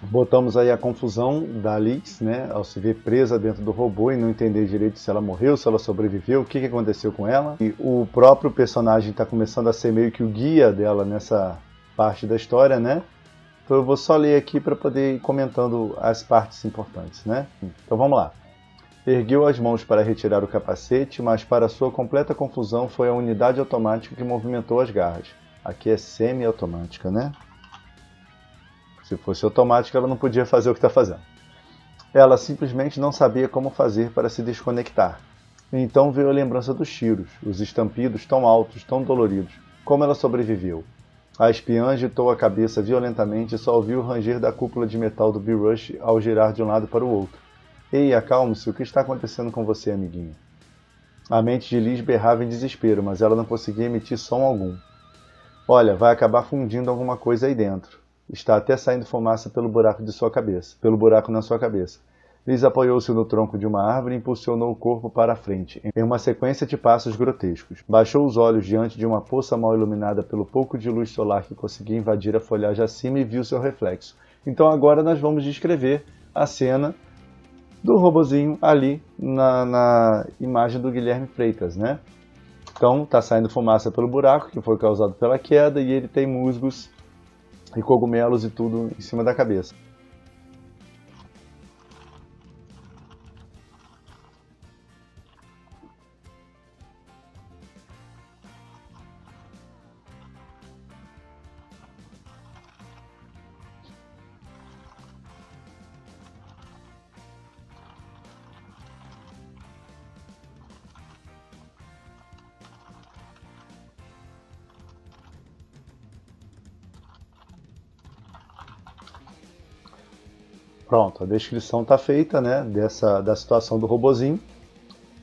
Speaker 2: Botamos aí a confusão da Liz, né, ao se ver presa dentro do robô e não entender direito se ela morreu, se ela sobreviveu, o que aconteceu com ela. E o próprio personagem está começando a ser meio que o guia dela nessa parte da história, né? Então eu vou só ler aqui para poder ir comentando as partes importantes, né? Então vamos lá. Ergueu as mãos para retirar o capacete, mas para sua completa confusão foi a unidade automática que movimentou as garras. Aqui é semi-automática, né? Se fosse automático, ela não podia fazer o que está fazendo. Ela simplesmente não sabia como fazer para se desconectar. Então veio a lembrança dos tiros, os estampidos tão altos, tão doloridos. Como ela sobreviveu? A espiã agitou a cabeça violentamente e só ouviu o ranger da cúpula de metal do B-Rush ao girar de um lado para o outro. Ei, acalme-se, o que está acontecendo com você, amiguinho? A mente de Liz berrava em desespero, mas ela não conseguia emitir som algum. Olha, vai acabar fundindo alguma coisa aí dentro. Está até saindo fumaça pelo buraco de sua cabeça, pelo buraco na sua cabeça. Liz apoiou-se no tronco de uma árvore e impulsionou o corpo para a frente, em uma sequência de passos grotescos. Baixou os olhos diante de uma poça mal iluminada pelo pouco de luz solar que conseguia invadir a folhagem acima e viu seu reflexo. Então agora nós vamos descrever a cena do robozinho ali na imagem do Guilherme Freitas, né? Então está saindo fumaça pelo buraco que foi causado pela queda e ele tem musgos e cogumelos e tudo em cima da cabeça. Pronto, a descrição está feita, né, da situação do robozinho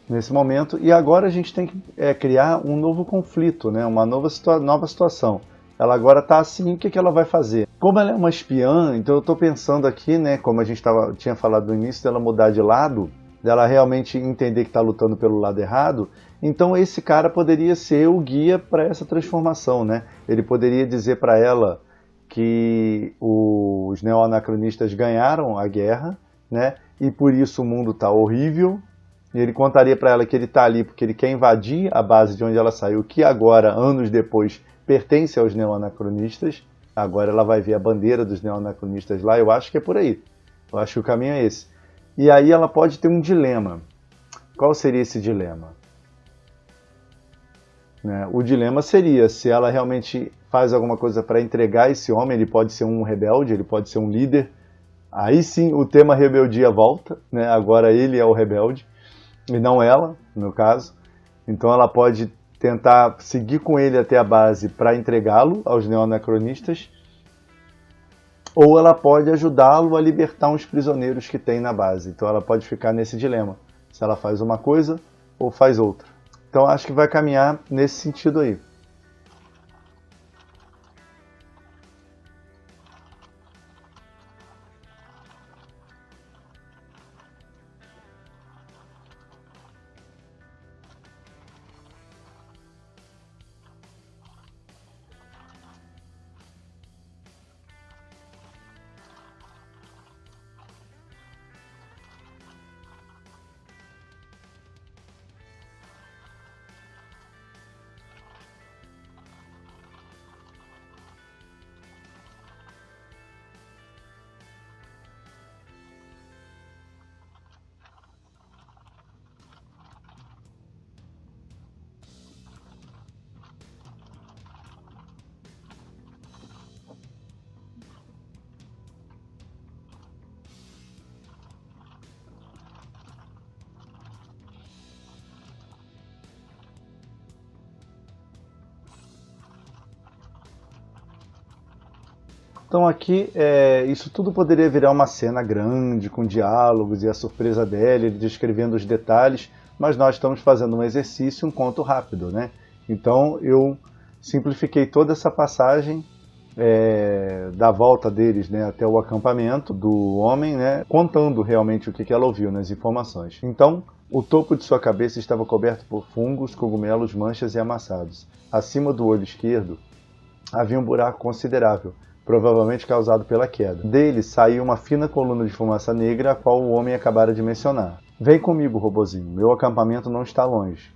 Speaker 2: nesse momento. E agora a gente tem que criar um novo conflito, né, uma nova situação. Ela agora está assim, o que ela vai fazer? Como ela é uma espiã, então eu estou pensando aqui, né, como a gente tinha falado no início, dela mudar de lado, dela realmente entender que está lutando pelo lado errado. Então esse cara poderia ser o guia para essa transformação, né? Ele poderia dizer para ela que os neoanacronistas ganharam a guerra, né? E por isso o mundo está horrível. E ele contaria para ela que ele está ali porque ele quer invadir a base de onde ela saiu, que agora, anos depois, pertence aos neoanacronistas. Agora ela vai ver a bandeira dos neoanacronistas lá. Eu acho que é por aí. Eu acho que o caminho é esse. E aí ela pode ter um dilema. Qual seria esse dilema? Né? O dilema seria se ela realmente faz alguma coisa para entregar esse homem. Ele pode ser um rebelde, ele pode ser um líder. Aí sim o tema rebeldia volta, né? Agora ele é o rebelde e não ela, no caso. Então ela pode tentar seguir com ele até a base para entregá-lo aos neoanacronistas, ou ela pode ajudá-lo a libertar uns prisioneiros que tem na base. Então ela pode ficar nesse dilema, se ela faz uma coisa ou faz outra. Então acho que vai caminhar nesse sentido aí. Então aqui, isso tudo poderia virar uma cena grande, com diálogos e a surpresa dela, ele descrevendo os detalhes, mas nós estamos fazendo um exercício, um conto rápido, né? Então eu simplifiquei toda essa passagem da volta deles, né, até o acampamento do homem, né, contando realmente o que ela ouviu nas informações. Então, o topo de sua cabeça estava coberto por fungos, cogumelos, manchas e amassados. Acima do olho esquerdo havia um buraco considerável, provavelmente causado pela queda. Dele saía uma fina coluna de fumaça negra, a qual o homem acabara de mencionar. Vem comigo, robozinho, meu acampamento não está longe.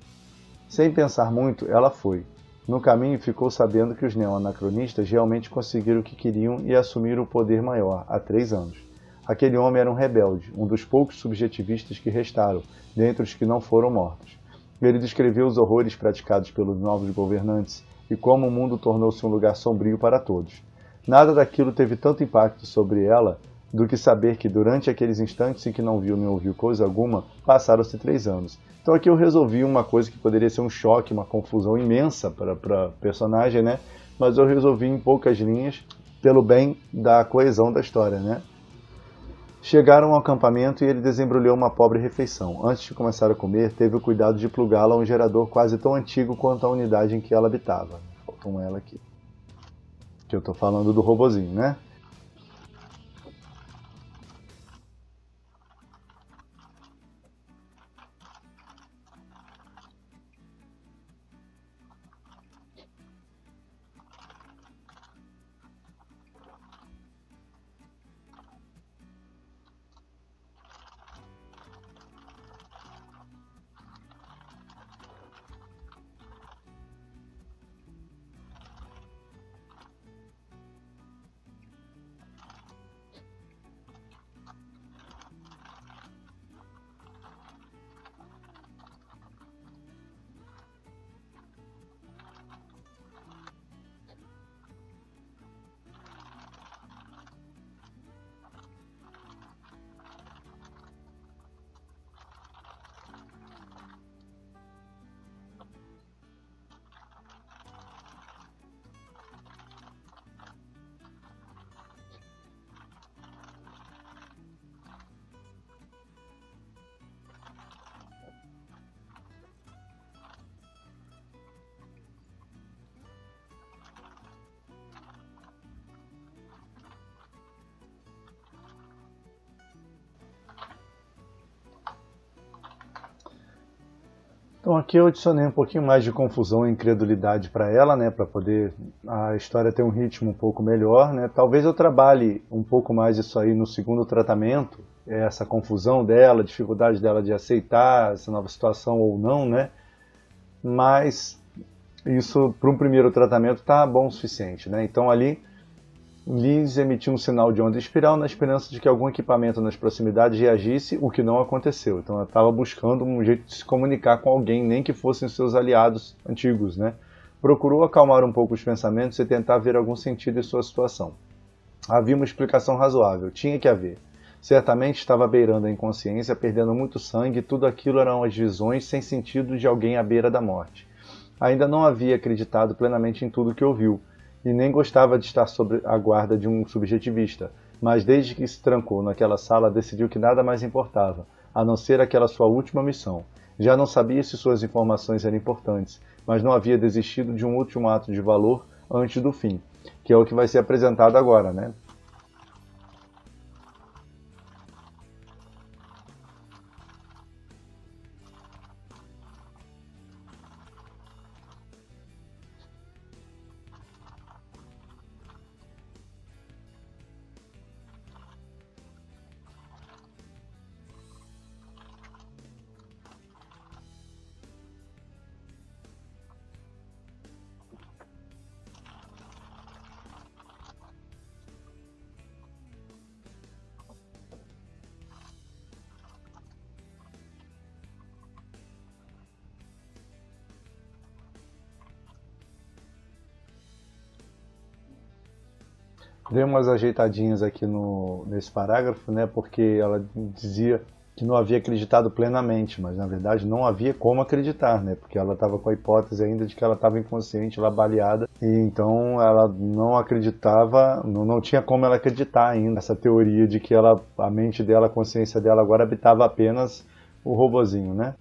Speaker 2: Sem pensar muito, ela foi. No caminho ficou sabendo que os neoanacronistas realmente conseguiram o que queriam e assumiram o poder maior, há 3 anos. Aquele homem era um rebelde, um dos poucos subjetivistas que restaram, dentre os que não foram mortos. Ele descreveu os horrores praticados pelos novos governantes e como o mundo tornou-se um lugar sombrio para todos. Nada daquilo teve tanto impacto sobre ela do que saber que durante aqueles instantes em que não viu nem ouviu coisa alguma, passaram-se 3 anos. Então aqui eu resolvi uma coisa que poderia ser um choque, uma confusão imensa para a personagem, né? Mas eu resolvi em poucas linhas, pelo bem da coesão da história, né? Chegaram ao acampamento e ele desembrulhou uma pobre refeição. Antes de começar a comer, teve o cuidado de plugá-la a um gerador quase tão antigo quanto a unidade em que ela habitava. Faltou ela aqui. Que eu tô falando do robozinho, né? Então aqui eu adicionei um pouquinho mais de confusão e incredulidade para ela, né, para poder a história ter um ritmo um pouco melhor, né. Talvez eu trabalhe um pouco mais isso aí no segundo tratamento, essa confusão dela, a dificuldade dela de aceitar essa nova situação ou não, né. Mas isso para um primeiro tratamento tá bom o suficiente, né. Então ali Liz emitiu um sinal de onda espiral na esperança de que algum equipamento nas proximidades reagisse, o que não aconteceu. Então ela estava buscando um jeito de se comunicar com alguém, nem que fossem seus aliados antigos, né? Procurou acalmar um pouco os pensamentos e tentar ver algum sentido em sua situação. Havia uma explicação razoável, tinha que haver. Certamente estava beirando a inconsciência, perdendo muito sangue, e tudo aquilo eram as visões sem sentido de alguém à beira da morte. Ainda não havia acreditado plenamente em tudo que ouviu, e nem gostava de estar sob a guarda de um subjetivista, mas desde que se trancou naquela sala decidiu que nada mais importava, a não ser aquela sua última missão. Já não sabia se suas informações eram importantes, mas não havia desistido de um último ato de valor antes do fim, que é o que vai ser apresentado agora, né? Dei umas ajeitadinhas aqui nesse parágrafo, né, porque ela dizia que não havia acreditado plenamente, mas na verdade não havia como acreditar, né, porque ela estava com a hipótese ainda de que ela estava inconsciente, ela baleada, e então ela não acreditava, não tinha como ela acreditar ainda nessa teoria de que a mente dela, a consciência dela agora habitava apenas o robozinho, né.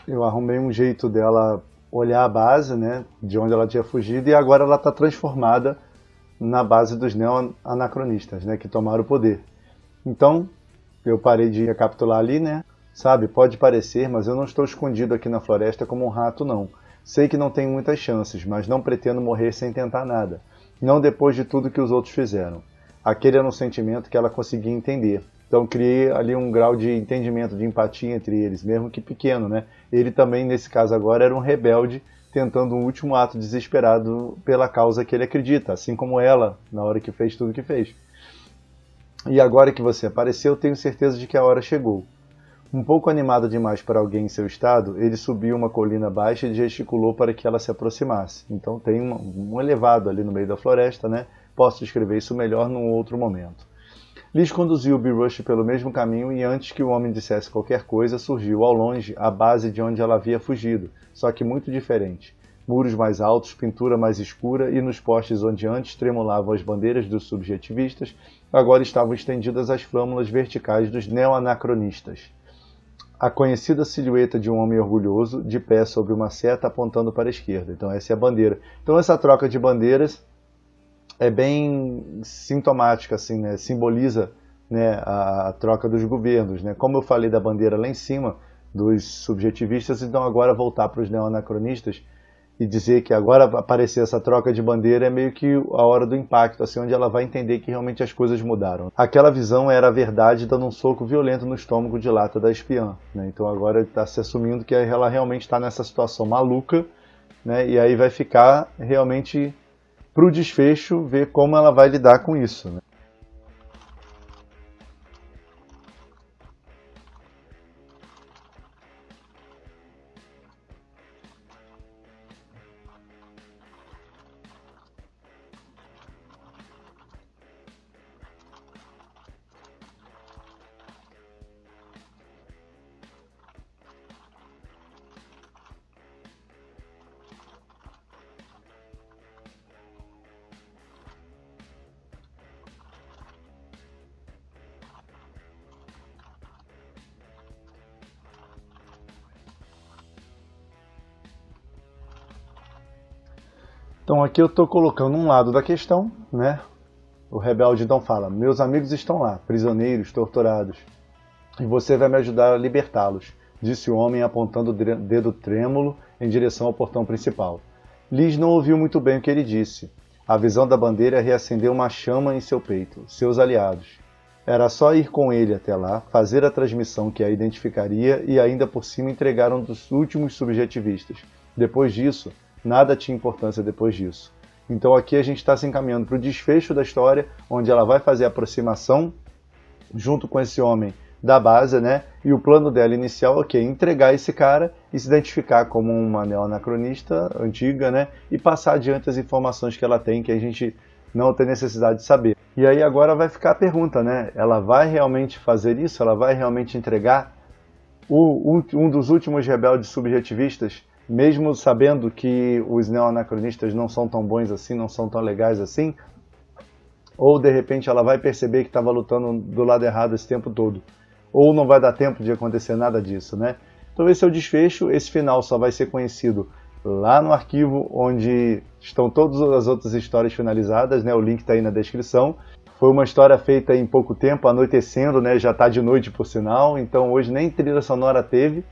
Speaker 2: Eu arrumei um jeito dela olhar a base, né, de onde ela tinha fugido, e agora ela está transformada na base dos neo-anacronistas, né, que tomaram o poder. Então, eu parei de recapitular ali, né? Sabe, pode parecer, mas eu não estou escondido aqui na floresta como um rato, não. Sei que não tenho muitas chances, mas não pretendo morrer sem tentar nada. Não depois de tudo que os outros fizeram. Aquele era um sentimento que ela conseguia entender. Então criei ali um grau de entendimento, de empatia entre eles, mesmo que pequeno, né? Ele também, nesse caso agora, era um rebelde tentando um último ato desesperado pela causa que ele acredita, assim como ela, na hora que fez tudo o que fez. E agora que você apareceu, tenho certeza de que a hora chegou. Um pouco animado demais para alguém em seu estado, ele subiu uma colina baixa e gesticulou para que ela se aproximasse. Então tem um elevado ali no meio da floresta, né? Posso descrever isso melhor num outro momento. Liz conduziu B-Rush pelo mesmo caminho e antes que o homem dissesse qualquer coisa, surgiu ao longe a base de onde ela havia fugido, só que muito diferente. Muros mais altos, pintura mais escura e nos postes onde antes tremulavam as bandeiras dos subjetivistas, agora estavam estendidas as flâmulas verticais dos neo-anacronistas. A conhecida silhueta de um homem orgulhoso, de pé sobre uma seta apontando para a esquerda. Então essa é a bandeira. Então essa troca de bandeiras é bem sintomática, assim, né? Simboliza, né, a troca dos governos. Né? Como eu falei da bandeira lá em cima, dos subjetivistas, então agora voltar para os neoanacronistas e dizer que agora aparecer essa troca de bandeira é meio que a hora do impacto, assim, onde ela vai entender que realmente as coisas mudaram. Aquela visão era a verdade dando um soco violento no estômago de lata da espiã. Né? Então agora está se assumindo que ela realmente está nessa situação maluca, né? E aí vai ficar realmente para o desfecho ver como ela vai lidar com isso. Né? Então aqui eu estou colocando um lado da questão, né? O rebelde então fala, meus amigos estão lá, prisioneiros, torturados, e você vai me ajudar a libertá-los, disse o homem apontando o dedo trêmulo em direção ao portão principal. Liz não ouviu muito bem o que ele disse. A visão da bandeira reacendeu uma chama em seu peito, seus aliados. Era só ir com ele até lá, fazer a transmissão que a identificaria e ainda por cima entregar um dos últimos subjetivistas. Depois disso, nada tinha importância depois disso. Então aqui a gente está se encaminhando para o desfecho da história, onde ela vai fazer a aproximação junto com esse homem da base, né? E o plano dela inicial é entregar esse cara e se identificar como uma neoanacronista antiga, né? E passar adiante as informações que ela tem, que a gente não tem necessidade de saber. E aí agora vai ficar a pergunta, né? Ela vai realmente fazer isso? Ela vai realmente entregar um dos últimos rebeldes subjetivistas? Mesmo sabendo que os neoanacronistas não são tão bons assim, não são tão legais assim? Ou de repente ela vai perceber que estava lutando do lado errado esse tempo todo? Ou não vai dar tempo de acontecer nada disso, né? Então esse é o desfecho, esse final só vai ser conhecido lá no arquivo onde estão todas as outras histórias finalizadas, né? O link está aí na descrição. Foi uma história feita em pouco tempo, anoitecendo, né? Já está de noite por sinal, então hoje nem trilha sonora teve.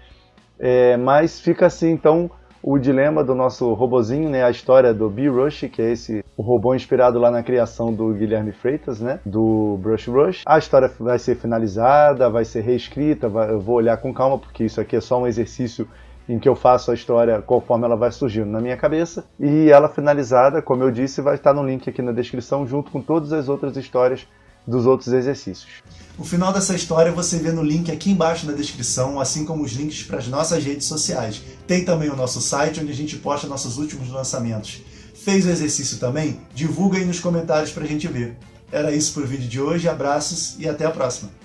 Speaker 2: Mas fica assim, então, o dilema do nosso robozinho, né? A história do B-Rush, que é o robô inspirado lá na criação do Guilherme Freitas, né? Do Brush Rush. A história vai ser finalizada, vai ser reescrita, eu vou olhar com calma, porque isso aqui é só um exercício em que eu faço a história conforme ela vai surgindo na minha cabeça. E ela finalizada, como eu disse, vai estar no link aqui na descrição, junto com todas as outras histórias dos outros exercícios.
Speaker 1: O final dessa história você vê no link aqui embaixo na descrição, assim como os links para as nossas redes sociais. Tem também o nosso site, onde a gente posta nossos últimos lançamentos. Fez o exercício também? Divulga aí nos comentários para a gente ver. Era isso por vídeo de hoje, abraços e até a próxima!